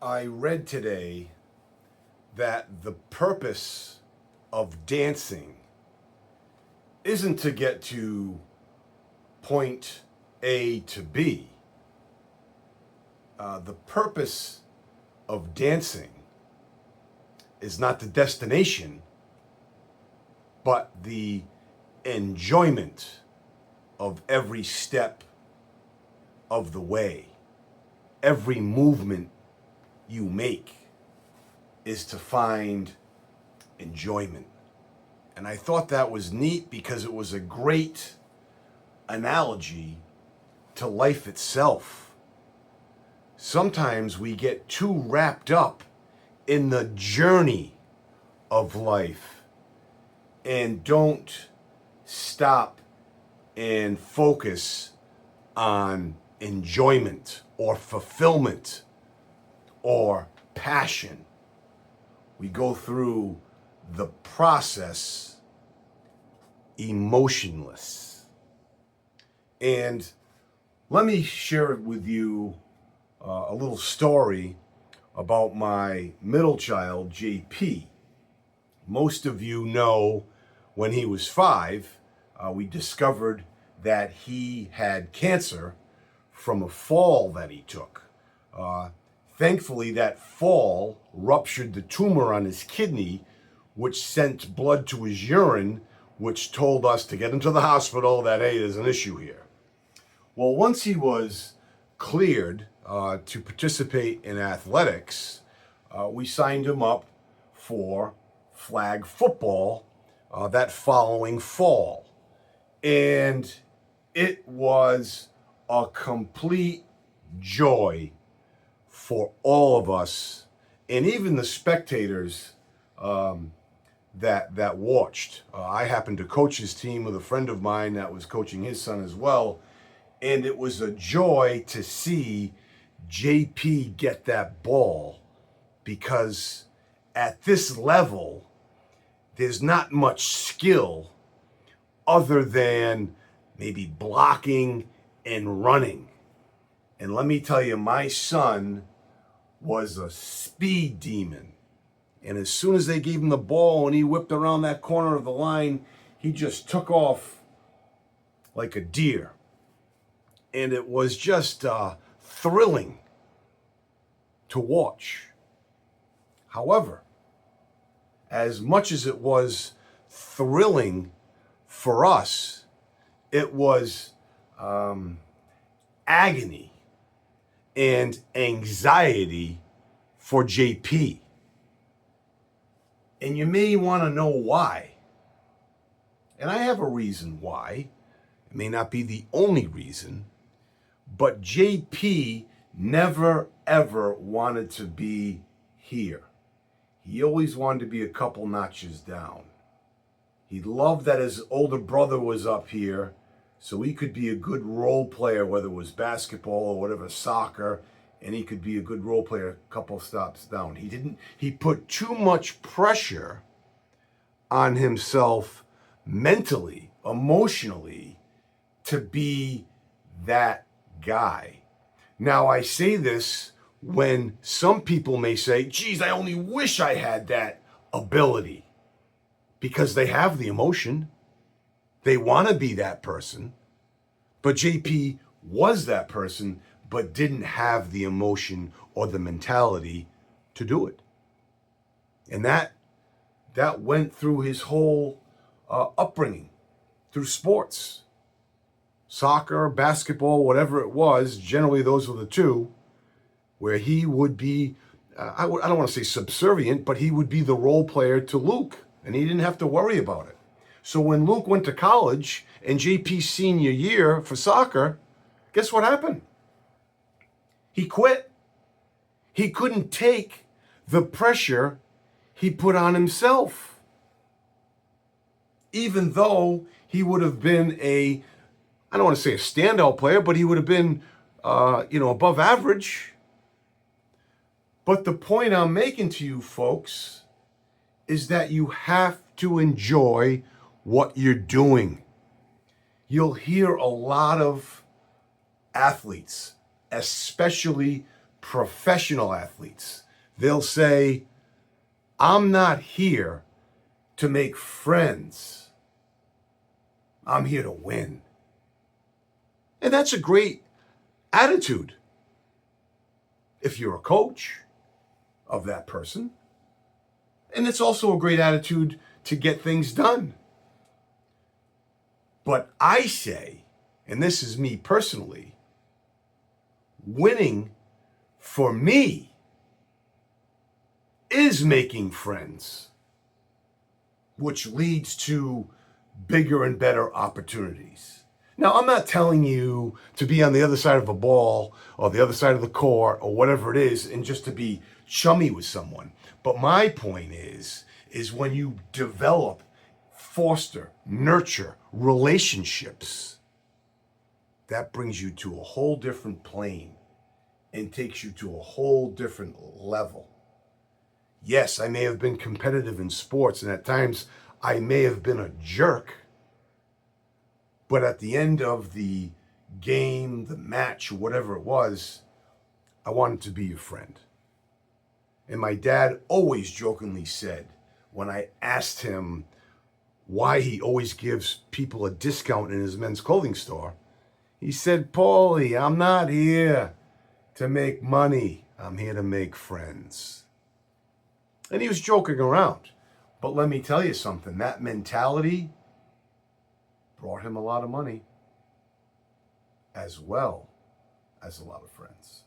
I read today that the purpose of dancing isn't to get to point A to B. The purpose of dancing is not the destination, but the enjoyment of every step of the way. Every movement you make is to find enjoyment. And I thought that was neat because it was a great analogy to life itself. Sometimes we get too wrapped up in the journey of life and don't stop and focus on enjoyment or fulfillment or passion. We go through the process emotionless. And let me share with you a little story about my middle child, JP. Most of you know when he was 5, we discovered that he had cancer from a fall that he took. Thankfully, that fall ruptured the tumor on his kidney, which sent blood to his urine, which told us to get him to the hospital that, hey, there's an issue here. Well, once he was cleared to participate in athletics, we signed him up for flag football that following fall. And it was a complete joy for all of us, and even the spectators that watched. I happened to coach his team with a friend of mine that was coaching his son as well, and it was a joy to see JP get that ball, because at this level, there's not much skill other than maybe blocking and running. And let me tell you, my son was a speed demon. And as soon as they gave him the ball and he whipped around that corner of the line, he just took off like a deer. And it was just thrilling to watch. However, as much as it was thrilling for us, it was agony and anxiety for JP. And you may want to know why. And I have a reason why. It may not be the only reason, but JP never ever wanted to be here. He always wanted to be a couple notches down. He loved that his older brother was up here so he could be a good role player, whether it was basketball or whatever, soccer, and he could be a good role player a couple stops down. He put too much pressure on himself mentally, emotionally, to be that guy. Now, I say this when some people may say, geez, I only wish I had that ability, because they have the emotion. They want to be that person. But JP was that person, but didn't have the emotion or the mentality to do it. And that went through his whole upbringing, through sports. Soccer, basketball, whatever it was, generally those were the two, where he would be, I don't want to say subservient, but he would be the role player to Luke, and he didn't have to worry about it. So when Luke went to college and JP's senior year for soccer, guess what happened? He quit. He couldn't take the pressure he put on himself. Even though he would have been I don't want to say a standout player, but he would have been, above average. But the point I'm making to you folks is that you have to enjoy what you're doing. You'll hear a lot of athletes, especially professional athletes. They'll say, I'm not here to make friends. I'm here to win. And that's a great attitude if you're a coach of that person. And it's also a great attitude to get things done. But I say, and this is me personally, winning for me is making friends, which leads to bigger and better opportunities. Now, I'm not telling you to be on the other side of a ball or the other side of the court or whatever it is and just to be chummy with someone. But my point is when you develop, foster, nurture relationships, that brings you to a whole different plane and takes you to a whole different level. Yes, I may have been competitive in sports, and at times I may have been a jerk. But at the end of the game, the match, whatever it was, I wanted to be your friend. And my dad always jokingly said, when I asked him why he always gives people a discount in his men's clothing store, he said, Paulie, I'm not here to make money. I'm here to make friends. And he was joking around. But let me tell you something, that mentality brought him a lot of money as well as a lot of friends.